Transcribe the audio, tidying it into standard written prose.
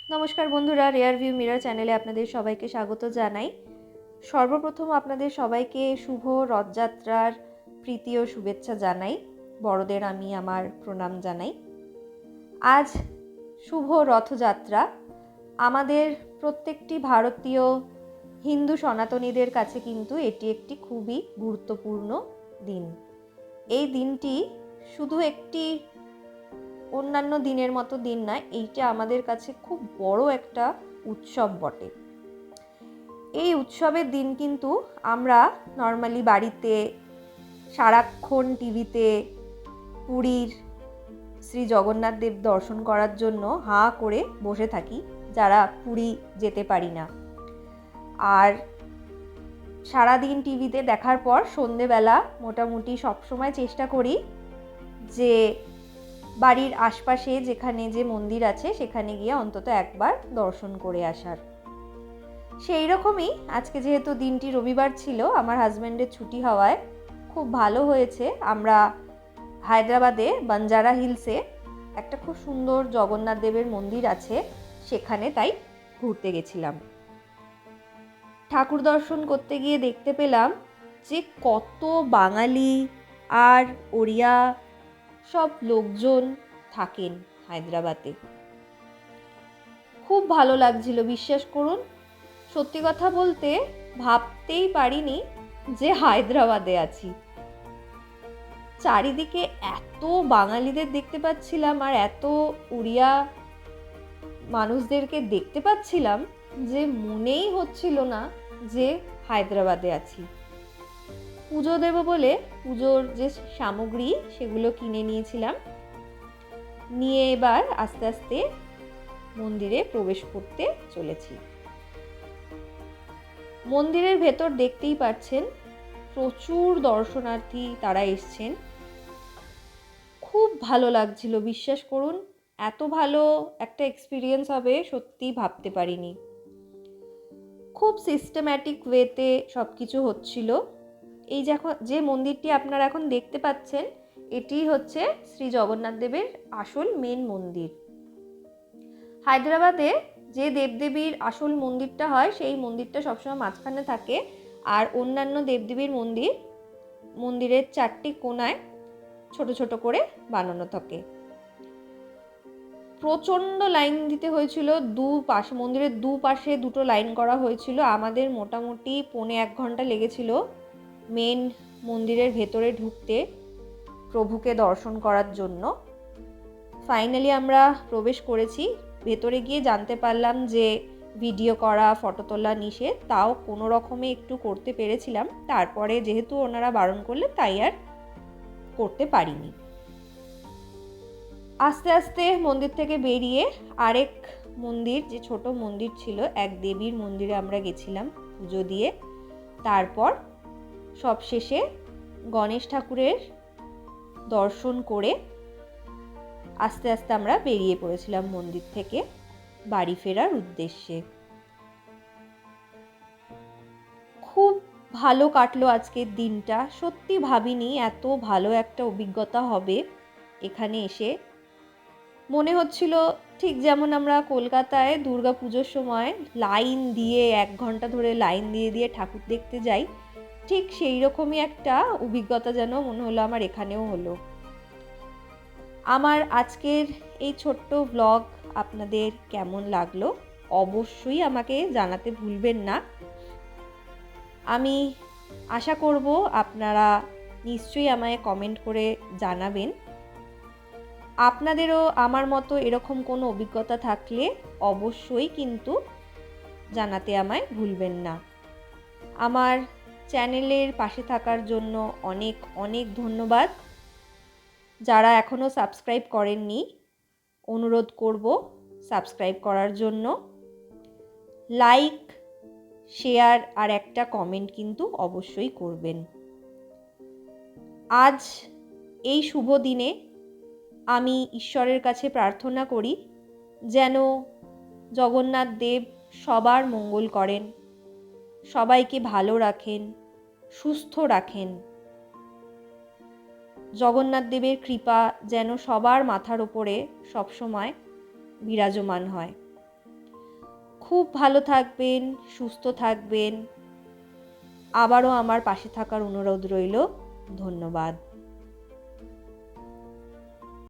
নমস্কার বন্ধুরা, rare view mirror চ্যানেলে আপনাদের সবাইকে স্বাগত জানাই। সর্বপ্রথম আপনাদের সবাইকে শুভ রথযাত্রার প্রীতি ও শুভেচ্ছা জানাই। বড়দের আমি আমার প্রণাম জানাই। আজ শুভ রথযাত্রা। আমাদের প্রত্যেকটি ভারতীয় হিন্দু সনাতনীদের কাছে কিন্তু এটি একটি খুবই গুরুত্বপূর্ণ দিন। এই দিনটি শুধু একটি অন্যান্য দিনের মতো দিন নয়, এইটা আমাদের কাছে খুব বড় একটা উৎসব বটে। এই উৎসবের দিন কিন্তু আমরা নর্মালি বাড়িতে সারাক্ষণ টিভিতে পুরীর শ্রী জগন্নাথ দেব দর্শন করার জন্য হাঁ করে বসে থাকি, যারা পুরী যেতে পারি না। আর সারাদিন টিভিতে দেখার পর সন্ধেবেলা মোটামুটি সবসময় চেষ্টা করি যে বাড়ির আশপাশে যেখানে যে মন্দির আছে সেখানে গিয়ে অন্তত একবার দর্শন করে আসার। সেই রকমই আজকে যেহেতু দিনটি রবিবার ছিল, আমার হাজব্যান্ডের ছুটি হওয়ায় খুব ভালো হয়েছে, আমরা হায়দ্রাবাদে বাঞ্জারা হিলসে একটা খুব সুন্দর জগন্নাথ দেবের মন্দির আছে, সেখানে তাই ঘুরতে গেছিলাম। ঠাকুর দর্শন করতে গিয়ে দেখতে পেলাম যে কত বাঙালি আর ওড়িয়া সব লোকজন থাকেন হায়দ্রাবাদে। খুব ভালো লাগছিল, বিশ্বাস করুন। সত্যি কথা বলতে ভাবতেই পারিনি যে হায়দ্রাবাদে আছি। চারিদিকে এত বাঙালিদের দেখতে পাচ্ছিলাম আর এত উড়িয়া মানুষদেরকে দেখতে পাচ্ছিলাম যে মনেই হচ্ছিল না যে হায়দ্রাবাদে আছি। পুজো দেব বলে পুজোর যে সামগ্রী সেগুলো কিনে নিয়েছিলাম, নিয়ে এবার আস্তে আস্তে মন্দিরে প্রবেশ করতে চলেছি। মন্দিরের ভেতর দেখতেই পাচ্ছেন প্রচুর দর্শনার্থী তারা এসছেন। খুব ভালো লাগছিল, বিশ্বাস করুন। এত ভালো একটা এক্সপিরিয়েন্স হবে সত্যি ভাবতে পারিনি। খুব সিস্টেম্যাটিক ওয়েতে সব কিছু হচ্ছিল। এই যে মন্দিরটি আপনারা এখন দেখতে পাচ্ছেন, এটি হচ্ছে শ্রী জগন্নাথ দেবের আসল মেন মন্দির। হায়দ্রাবাদে যে দেবদেবীর আসল মন্দিরটা হয় সেই মন্দিরটা সবসময় মাঝখানে থাকে, আর অন্যান্য দেবদেবীর মন্দিরের চারটি কোণায় ছোট ছোট করে বানানো থাকে। প্রচণ্ড লাইন দিতে হয়েছিল, মন্দিরের দুপাশে দুটো লাইন করা হয়েছিল। আমাদের মোটামুটি 1.25 ঘন্টা লেগেছিল মেন মন্দিরের ভেতরে ঢুকতে, প্রভুকে দর্শন করার জন্য। ফাইনালি আমরা প্রবেশ করেছি। ভেতরে গিয়ে জানতে পারলাম যে ভিডিও করা, ফটো তোলা নিষেধ, তাও কোনো রকমে একটু করতে পেরেছিলাম। তারপরে যেহেতু ওনারা বারণ করলে তাই আর করতে পারিনি। আস্তে আস্তে মন্দির থেকে বেরিয়ে আরেক মন্দির, যে ছোট মন্দির ছিল, এক দেবীর মন্দিরে আমরা গেছিলাম পুজো দিয়ে। তারপর সবশেষে গণেশ ঠাকুরের দর্শন করে আস্তে আস্তে আমরা বেরিয়ে পড়েছিলাম মন্দির থেকে বাড়ি ফেরার উদ্দেশ্যে। খুব ভালো কাটলো আজকের দিনটা। সত্যি ভাবিনি এত ভালো একটা অভিজ্ঞতা হবে এখানে এসে। মনে হচ্ছিল ঠিক যেমন আমরা কলকাতায় দুর্গা পুজোর সময় লাইন দিয়ে 1 ঘন্টা ধরে লাইন দিয়ে ঠাকুর দেখতে যাই, ঠিক সেই রকমই একটা অভিজ্ঞতা যেন মনে হলো আমার এখানেও হলো। আমার আজকের এই ছোট্ট ব্লগ আপনাদের কেমন লাগলো অবশ্যই আমাকে জানাতে ভুলবেন না। আমি আশা করব আপনারা নিশ্চয়ই আমায় কমেন্ট করে জানাবেন। আপনাদেরও আমার মতো এরকম কোনো অভিজ্ঞতা থাকলে অবশ্যই কিন্তু জানাতে আমায় ভুলবেন না। আমার চ্যানেলের পাশে থাকার জন্য অনেক অনেক ধন্যবাদ। যারা এখনও সাবস্ক্রাইব করেননি, অনুরোধ করব সাবস্ক্রাইব করার জন্য। লাইক, শেয়ার আর একটা কমেন্ট কিন্তু অবশ্যই করবেন। আজ এই শুভ দিনে আমি ঈশ্বরের কাছে প্রার্থনা করি যেন জগন্নাথ দেব সবার মঙ্গল করেন, সবাইকে ভালো রাখেন, সুস্থ রাখেন। জগন্নাথ দেবের কৃপা যেন সবার মাথার ওপরে সবসময় বিরাজমান হয়। খুব ভালো থাকবেন, সুস্থ থাকবেন। আবারও আমার পাশে থাকার অনুরোধ রইল। ধন্যবাদ।